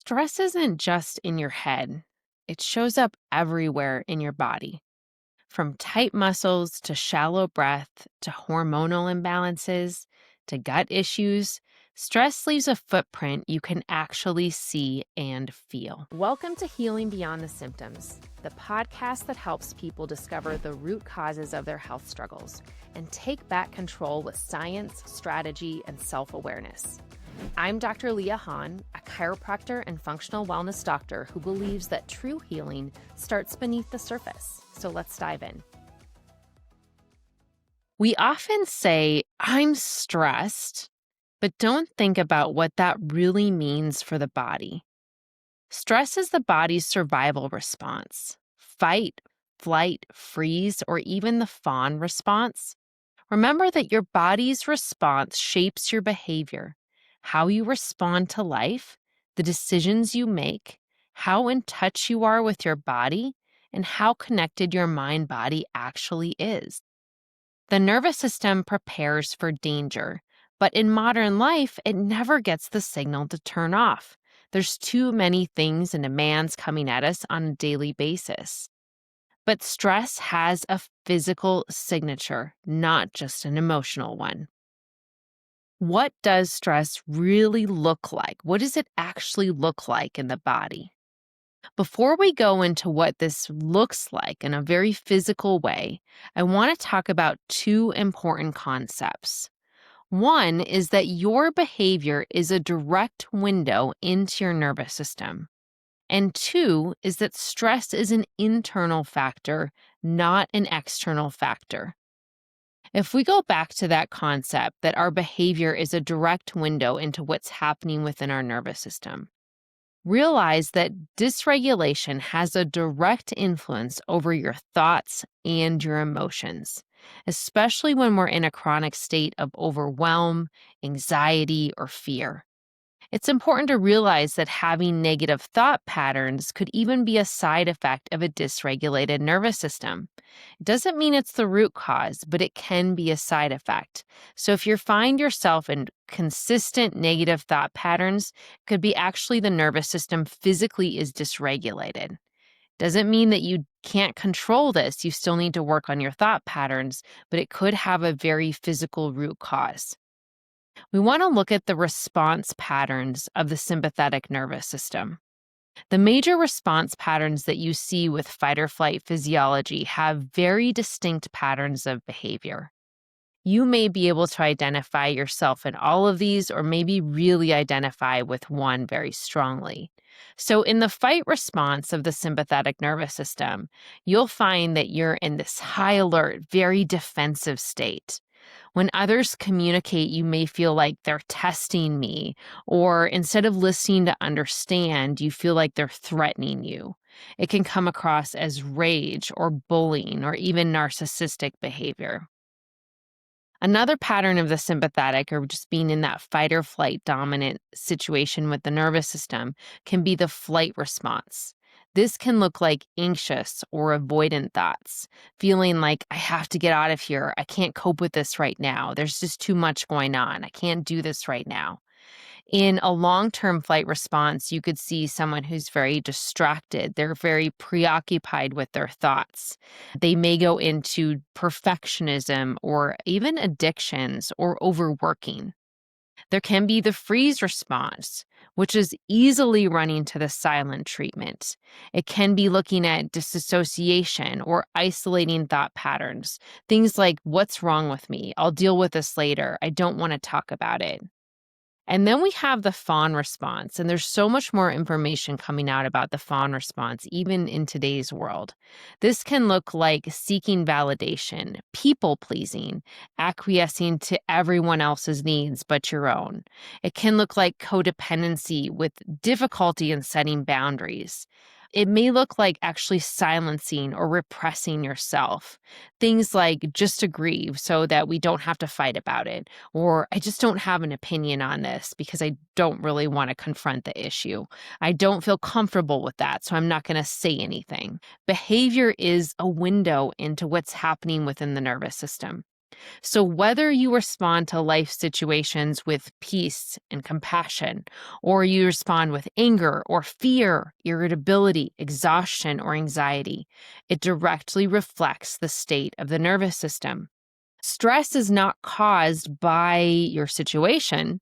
Stress isn't just in your head, it shows up everywhere in your body. From tight muscles to shallow breath to hormonal imbalances to gut issues, stress leaves a footprint you can actually see and feel. Welcome to Healing Beyond the Symptoms, the podcast that helps people discover the root causes of their health struggles and take back control with science, strategy, and self-awareness. I'm Dr. Leah Hahn, a chiropractor and functional wellness doctor who believes that true healing starts beneath the surface. So let's dive in. We often say, I'm stressed, but don't think about what that really means for the body. Stress is the body's survival response. Fight, flight, freeze, or even the fawn response. Remember that your body's response shapes your behavior. How you respond to life, the decisions you make, how in touch you are with your body, and how connected your mind-body actually is. The nervous system prepares for danger, but in modern life, it never gets the signal to turn off. There's too many things and demands coming at us on a daily basis. But stress has a physical signature, not just an emotional one. What does stress really look like? What does it actually look like in the body? Before we go into what this looks like in a very physical way, I want to talk about two important concepts. One is that your behavior is a direct window into your nervous system. And two is that stress is an internal factor, not an external factor. If we go back to that concept that our behavior is a direct window into what's happening within our nervous system, realize that dysregulation has a direct influence over your thoughts and your emotions, especially when we're in a chronic state of overwhelm, anxiety, or fear. It's important to realize that having negative thought patterns could even be a side effect of a dysregulated nervous system. It doesn't mean it's the root cause, but it can be a side effect. So if you find yourself in consistent negative thought patterns, it could be actually the nervous system physically is dysregulated. Doesn't mean that you can't control this. You still need to work on your thought patterns, but it could have a very physical root cause. We want to look at the response patterns of the sympathetic nervous system. The major response patterns that you see with fight or flight physiology have very distinct patterns of behavior. You may be able to identify yourself in all of these, or maybe really identify with one very strongly. So in the fight response of the sympathetic nervous system, you'll find that you're in this high alert, very defensive state. When others communicate, you may feel like they're testing me, or instead of listening to understand, you feel like they're threatening you. It can come across as rage or bullying or even narcissistic behavior. Another pattern of the sympathetic, or just being in that fight or flight dominant situation with the nervous system, can be the flight response. This can look like anxious or avoidant thoughts, feeling like I have to get out of here. I can't cope with this right now. There's just too much going on. I can't do this right now. In a long-term flight response, you could see someone who's very distracted. They're very preoccupied with their thoughts. They may go into perfectionism or even addictions or overworking. There can be the freeze response, which is easily running to the silent treatment. It can be looking at disassociation or isolating thought patterns. Things like, what's wrong with me? I'll deal with this later. I don't want to talk about it. And then we have the fawn response, and there's so much more information coming out about the fawn response, even in today's world. This can look like seeking validation, people-pleasing, acquiescing to everyone else's needs but your own. It can look like codependency with difficulty in setting boundaries. It may look like actually silencing or repressing yourself. Things like just to grieve so that we don't have to fight about it, or I just don't have an opinion on this because I don't really want to confront the issue. I don't feel comfortable with that, so I'm not going to say anything. Behavior is a window into what's happening within the nervous system. So, whether you respond to life situations with peace and compassion, or you respond with anger or fear, irritability, exhaustion, or anxiety, it directly reflects the state of the nervous system. Stress is not caused by your situation,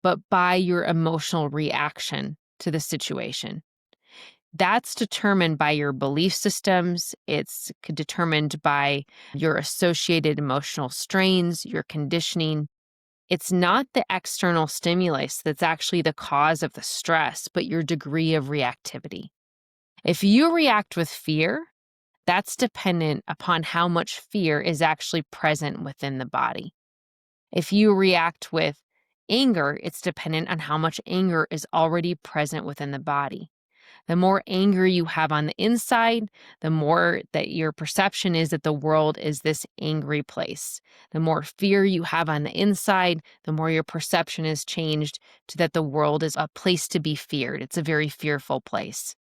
but by your emotional reaction to the situation. That's determined by your belief systems. It's determined by your associated emotional strains, your conditioning. It's not the external stimulus that's actually the cause of the stress, but your degree of reactivity. If you react with fear, that's dependent upon how much fear is actually present within the body. If you react with anger, it's dependent on how much anger is already present within the body. The more anger you have on the inside, the more that your perception is that the world is this angry place. The more fear you have on the inside, the more your perception is changed to that the world is a place to be feared. It's a very fearful place.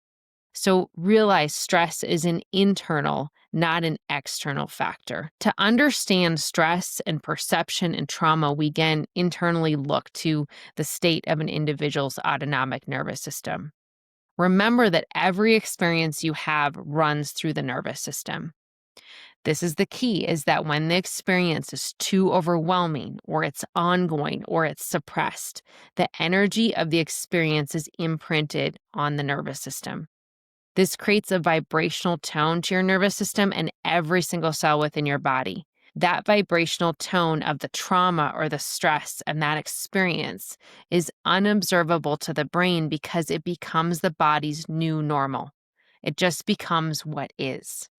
So realize stress is an internal, not an external factor. To understand stress and perception and trauma, we again internally look to the state of an individual's autonomic nervous system. Remember that every experience you have runs through the nervous system. This is the key, is that when the experience is too overwhelming or it's ongoing or it's suppressed, the energy of the experience is imprinted on the nervous system. This creates a vibrational tone to your nervous system and every single cell within your body. That vibrational tone of the trauma or the stress and that experience is unobservable to the brain because it becomes the body's new normal. It just becomes what is.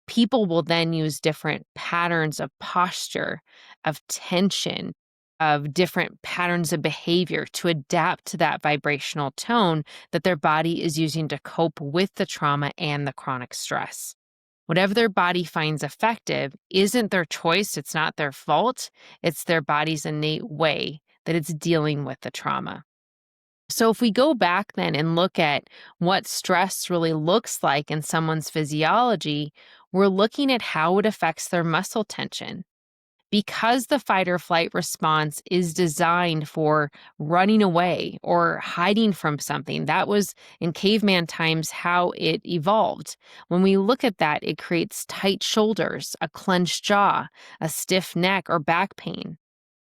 People will then use different patterns of posture, of tension, of different patterns of behavior to adapt to that vibrational tone that their body is using to cope with the trauma and the chronic stress. Whatever their body finds effective isn't their choice, it's not their fault, it's their body's innate way that it's dealing with the trauma. So if we go back then and look at what stress really looks like in someone's physiology, we're looking at how it affects their muscle tension. Because the fight or flight response is designed for running away or hiding from something, that was in caveman times how it evolved. When we look at that, it creates tight shoulders, a clenched jaw, a stiff neck, or back pain.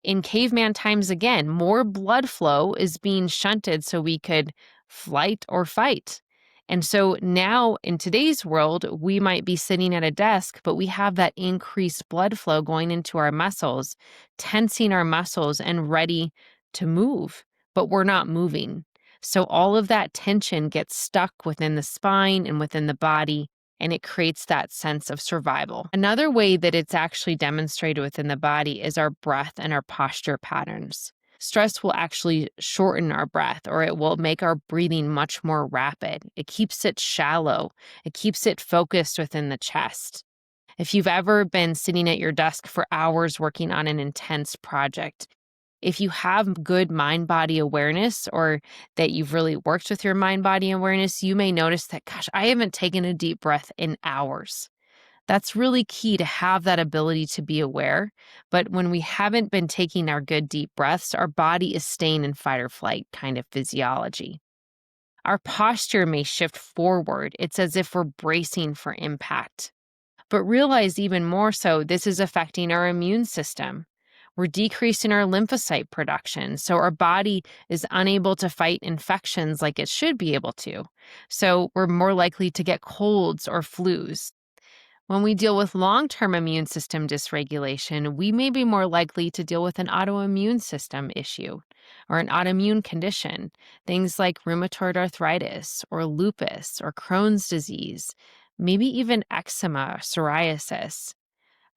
In caveman times again, more blood flow is being shunted so we could flight or fight. And so now in today's world, we might be sitting at a desk, but we have that increased blood flow going into our muscles, tensing our muscles and ready to move, but we're not moving. So all of that tension gets stuck within the spine and within the body, and it creates that sense of survival. Another way that it's actually demonstrated within the body is our breath and our posture patterns. Stress will actually shorten our breath, or it will make our breathing much more rapid. It keeps it shallow. It keeps it focused within the chest. If you've ever been sitting at your desk for hours working on an intense project, if you have good mind-body awareness or that you've really worked with your mind-body awareness, you may notice that, gosh, I haven't taken a deep breath in hours. That's really key to have that ability to be aware. But when we haven't been taking our good deep breaths, our body is staying in fight or flight kind of physiology. Our posture may shift forward. It's as if we're bracing for impact. But realize even more so, this is affecting our immune system. We're decreasing our lymphocyte production, so our body is unable to fight infections like it should be able to. So we're more likely to get colds or flus. When we deal with long-term immune system dysregulation, we may be more likely to deal with an autoimmune system issue or an autoimmune condition, things like rheumatoid arthritis or lupus or Crohn's disease, maybe even eczema, psoriasis.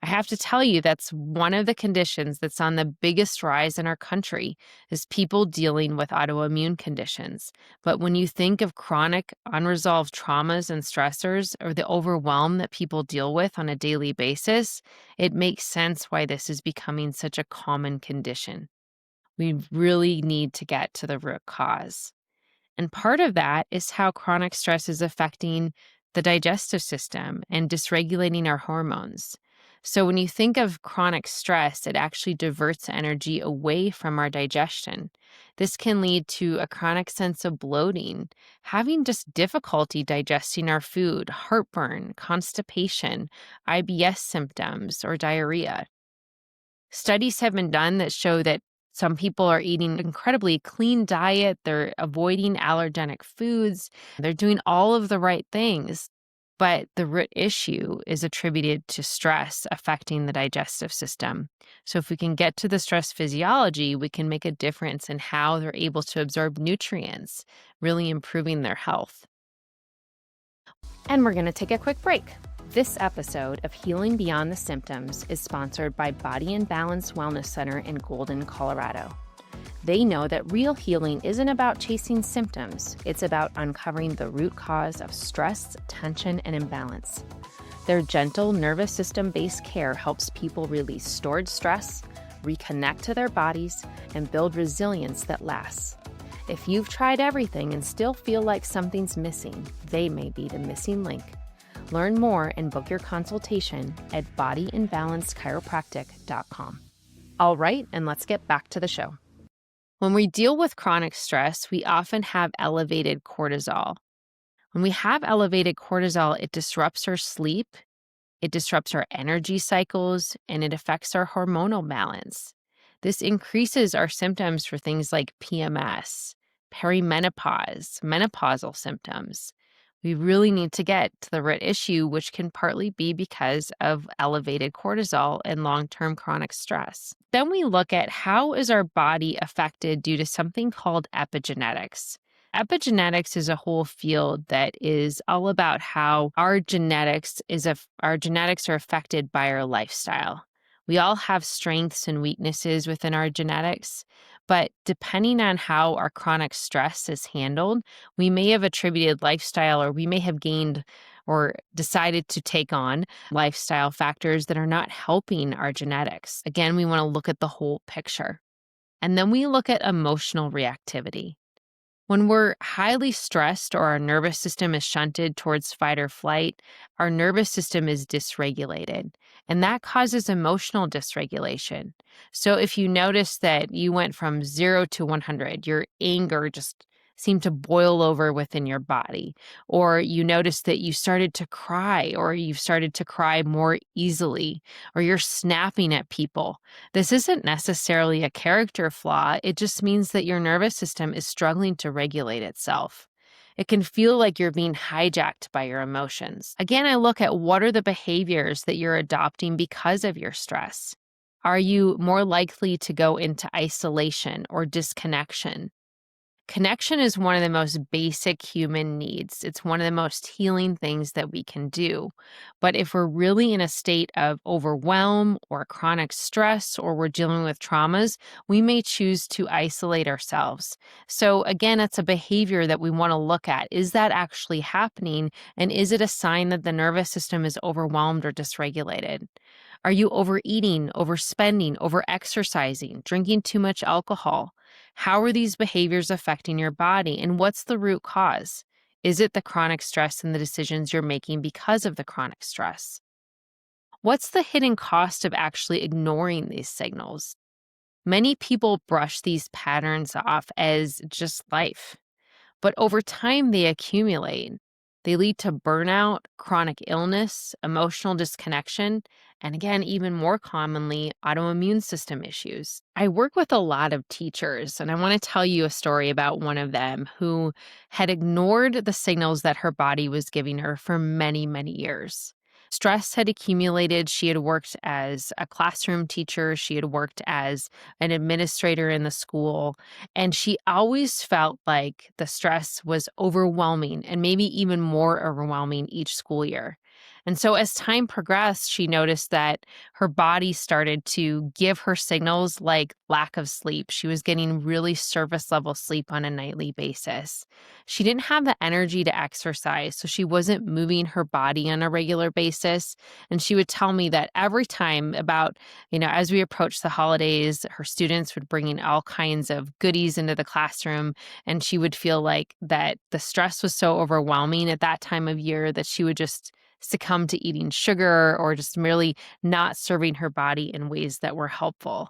I have to tell you, that's one of the conditions that's on the biggest rise in our country is people dealing with autoimmune conditions. But when you think of chronic unresolved traumas and stressors or the overwhelm that people deal with on a daily basis, it makes sense why this is becoming such a common condition. We really need to get to the root cause. And part of that is how chronic stress is affecting the digestive system and dysregulating our hormones. So when you think of chronic stress, it actually diverts energy away from our digestion. This can lead to a chronic sense of bloating, having just difficulty digesting our food, heartburn, constipation, IBS symptoms, or diarrhea. Studies have been done that show that some people are eating an incredibly clean diet, they're avoiding allergenic foods, they're doing all of the right things. But the root issue is attributed to stress affecting the digestive system. So, if we can get to the stress physiology, we can make a difference in how they're able to absorb nutrients, really improving their health. And we're going to take a quick break. This episode of Healing Beyond the Symptoms is sponsored by Body Imbalance Wellness Center in Golden, Colorado. They know that real healing isn't about chasing symptoms, it's about uncovering the root cause of stress, tension, and imbalance. Their gentle nervous system-based care helps people release stored stress, reconnect to their bodies, and build resilience that lasts. If you've tried everything and still feel like something's missing, they may be the missing link. Learn more and book your consultation at bodyimbalancechiropractic.com. All right, and let's get back to the show. When we deal with chronic stress, we often have elevated cortisol. When we have elevated cortisol, it disrupts our sleep, it disrupts our energy cycles, and it affects our hormonal balance. This increases our symptoms for things like PMS, perimenopause, menopausal symptoms. We really need to get to the root issue, which can partly be because of elevated cortisol and long-term chronic stress. Then we look at how is our body affected due to something called epigenetics. Epigenetics is a whole field that is all about how our genetics are affected by our lifestyle. We all have strengths and weaknesses within our genetics, but depending on how our chronic stress is handled, we may have attributed lifestyle, or we may have gained or decided to take on lifestyle factors that are not helping our genetics. Again, we want to look at the whole picture. And then we look at emotional reactivity. When we're highly stressed or our nervous system is shunted towards fight or flight, our nervous system is dysregulated, and that causes emotional dysregulation. So if you notice that you went from 0 to 100, your anger just seemed to boil over within your body, or you notice that you started to cry, or you've started to cry more easily, or you're snapping at people. This isn't necessarily a character flaw. It just means that your nervous system is struggling to regulate itself. It can feel like you're being hijacked by your emotions. Again, I look at what are the behaviors that you're adopting because of your stress. Are you more likely to go into isolation or disconnection? Connection is one of the most basic human needs. It's one of the most healing things that we can do. But if we're really in a state of overwhelm or chronic stress, or we're dealing with traumas, we may choose to isolate ourselves. So again, it's a behavior that we want to look at. Is that actually happening? And is it a sign that the nervous system is overwhelmed or dysregulated? Are you overeating, overspending, overexercising, drinking too much alcohol? How are these behaviors affecting your body, and what's the root cause? Is it the chronic stress and the decisions you're making because of the chronic stress? What's the hidden cost of actually ignoring these signals? Many people brush these patterns off as just life, but over time they accumulate. They lead to burnout, chronic illness, emotional disconnection, and again, even more commonly, autoimmune system issues. I work with a lot of teachers, and I want to tell you a story about one of them who had ignored the signals that her body was giving her for many, many years. Stress had accumulated. She had worked as a classroom teacher. She had worked as an administrator in the school. And she always felt like the stress was overwhelming, and maybe even more overwhelming each school year. And so as time progressed, she noticed that her body started to give her signals like lack of sleep. She was getting really surface level sleep on a nightly basis. She didn't have the energy to exercise, so she wasn't moving her body on a regular basis. And she would tell me that every time as we approached the holidays, her students would bring in all kinds of goodies into the classroom, and she would feel like that the stress was so overwhelming at that time of year that she would just succumb to eating sugar or just merely not serving her body in ways that were helpful.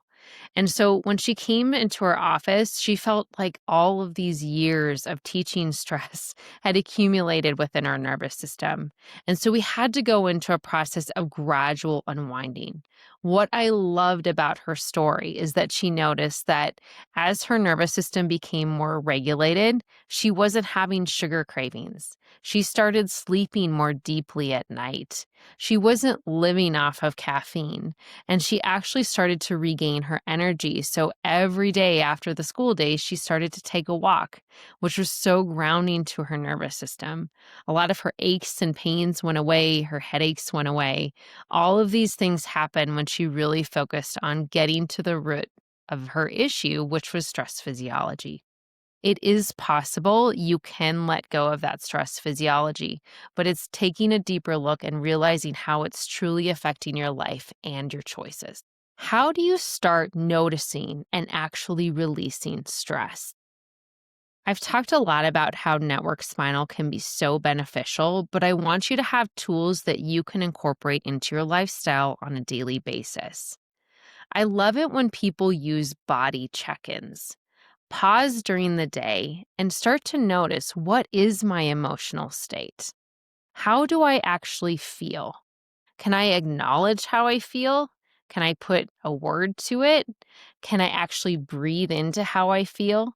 And so when she came into our office, she felt like all of these years of teaching stress had accumulated within our nervous system. And so we had to go into a process of gradual unwinding. What I loved about her story is that she noticed that as her nervous system became more regulated, she wasn't having sugar cravings. She started sleeping more deeply at night. She wasn't living off of caffeine, and she actually started to regain her energy. So every day after the school days, she started to take a walk, which was so grounding to her nervous system. A lot of her aches and pains went away, her headaches went away. All of these things happened when she really focused on getting to the root of her issue, which was stress physiology. It is possible you can let go of that stress physiology, but it's taking a deeper look and realizing how it's truly affecting your life and your choices. How do you start noticing and actually releasing stress? I've talked a lot about how Network Spinal can be so beneficial, but I want you to have tools that you can incorporate into your lifestyle on a daily basis. I love it when people use body check ins. Pause during the day and start to notice, what is my emotional state? How do I actually feel? Can I acknowledge how I feel? Can I put a word to it? Can I actually breathe into how I feel?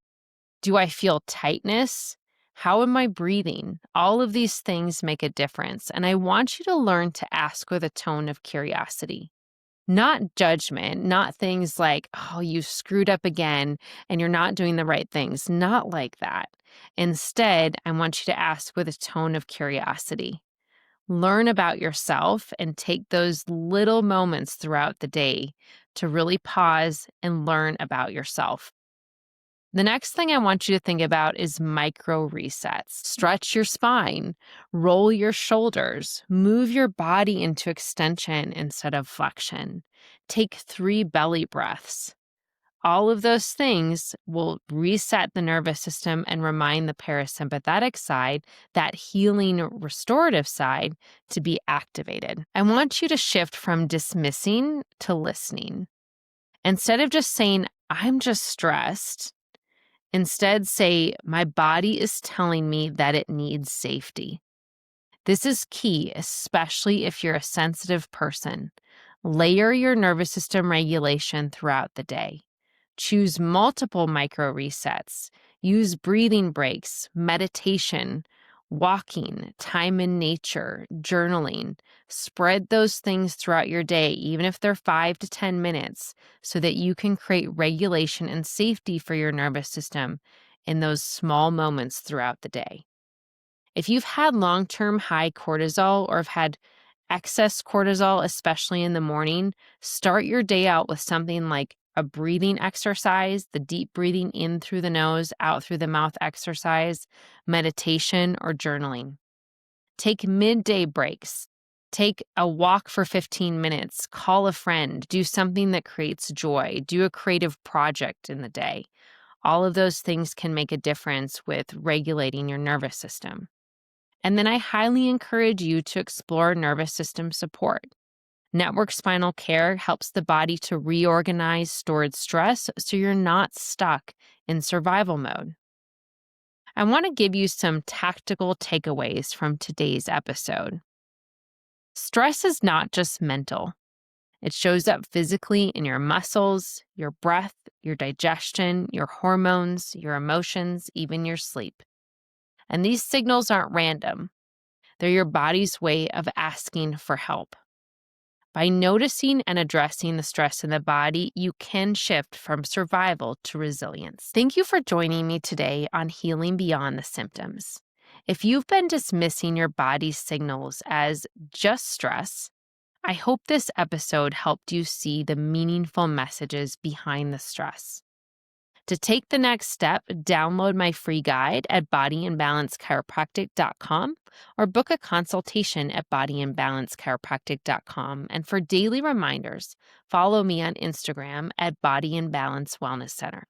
Do I feel tightness? How am I breathing? All of these things make a difference, and I want you to learn to ask with a tone of curiosity. Not judgment, not things like, oh, you screwed up again and you're not doing the right things. Not like that. Instead, I want you to ask with a tone of curiosity. Learn about yourself and take those little moments throughout the day to really pause and learn about yourself. The next thing I want you to think about is micro resets. Stretch your spine, roll your shoulders, move your body into extension instead of flexion. Take 3 belly breaths. All of those things will reset the nervous system and remind the parasympathetic side, that healing restorative side, to be activated. I want you to shift from dismissing to listening. Instead of just saying, I'm just stressed, instead, say, my body is telling me that it needs safety. This is key, especially if you're a sensitive person. Layer your nervous system regulation throughout the day. Choose multiple micro resets. Use breathing breaks, meditation, walking, time in nature, journaling. Spread those things throughout your day, even if they're 5 to 10 minutes, so that you can create regulation and safety for your nervous system in those small moments throughout the day. If you've had long-term high cortisol or have had excess cortisol, especially in the morning, start your day out with something like a breathing exercise, the deep breathing in through the nose, out through the mouth exercise, meditation, or journaling. Take midday breaks. Take a walk for 15 minutes, call a friend, do something that creates joy, do a creative project in the day. All of those things can make a difference with regulating your nervous system. And then I highly encourage you to explore nervous system support. Network Spinal Care helps the body to reorganize stored stress so you're not stuck in survival mode. I want to give you some tactical takeaways from today's episode. Stress is not just mental. It shows up physically in your muscles, your breath, your digestion, your hormones, your emotions, even your sleep. And these signals aren't random. They're your body's way of asking for help. By noticing and addressing the stress in the body, you can shift from survival to resilience. Thank you for joining me today on Healing Beyond the Symptoms. If you've been dismissing your body's signals as just stress, I hope this episode helped you see the meaningful messages behind the stress. To take the next step, download my free guide at bodyandbalancechiropractic.com or book a consultation at bodyandbalancechiropractic.com. And for daily reminders, follow me on Instagram at Body and Balance Wellness Center.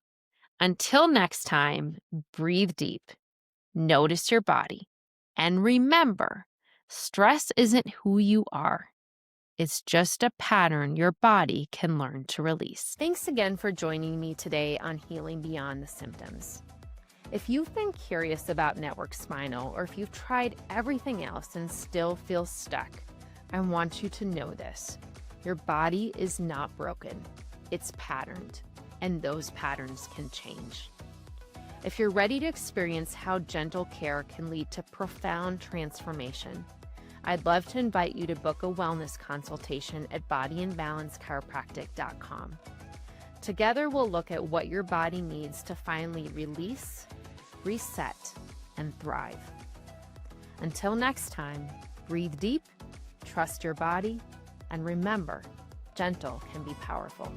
Until next time, breathe deep, notice your body, and remember, Stress isn't who you are. It's just a pattern your body can learn to release. Thanks again for joining me today on Healing Beyond the Symptoms. If you've been curious about Network Spinal, or if you've tried everything else and still feel stuck, I want you to know this. Your body is not broken. It's patterned, and those patterns can change. If you're ready to experience how gentle care can lead to profound transformation, I'd love to invite you to book a wellness consultation at bodyandbalancechiropractic.com. Together, we'll look at what your body needs to finally release, reset, and thrive. Until next time, breathe deep, trust your body, and remember, gentle can be powerful.